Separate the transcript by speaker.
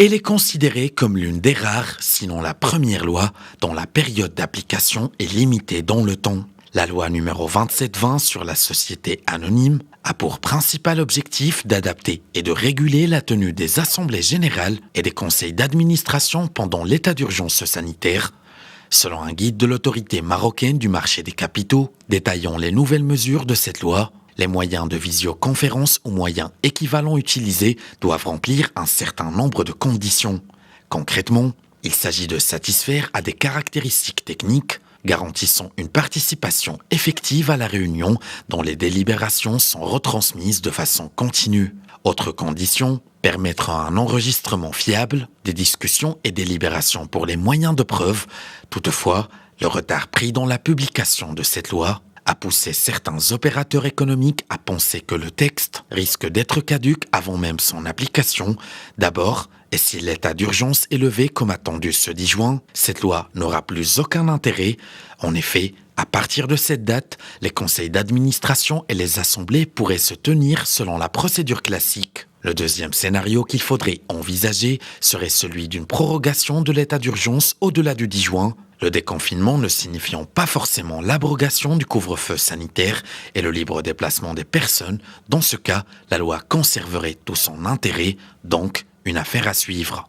Speaker 1: Elle est considérée comme l'une des rares, sinon la première loi, dont la période d'application est limitée dans le temps. La loi numéro 2720 sur la société anonyme a pour principal objectif d'adapter et de réguler la tenue des assemblées générales et des conseils d'administration pendant l'état d'urgence sanitaire, selon un guide de l'autorité marocaine du marché des capitaux détaillant les nouvelles mesures de cette loi. Les moyens de visioconférence ou moyens équivalents utilisés doivent remplir un certain nombre de conditions. Concrètement, il s'agit de satisfaire à des caractéristiques techniques garantissant une participation effective à la réunion dont les délibérations sont retransmises de façon continue. Autre condition, permettre un enregistrement fiable des discussions et délibérations pour les moyens de preuve. Toutefois, le retard pris dans la publication de cette loi a poussé certains opérateurs économiques à penser que le texte risque d'être caduc avant même son application. D'abord, et si l'état d'urgence est levé comme attendu ce 10 juin, cette loi n'aura plus aucun intérêt. En effet, à partir de cette date, les conseils d'administration et les assemblées pourraient se tenir selon la procédure classique. Le deuxième scénario qu'il faudrait envisager serait celui d'une prorogation de l'état d'urgence au-delà du 10 juin, le déconfinement ne signifiant pas forcément l'abrogation du couvre-feu sanitaire et le libre déplacement des personnes. Dans ce cas, la loi conserverait tout son intérêt, donc une affaire à suivre.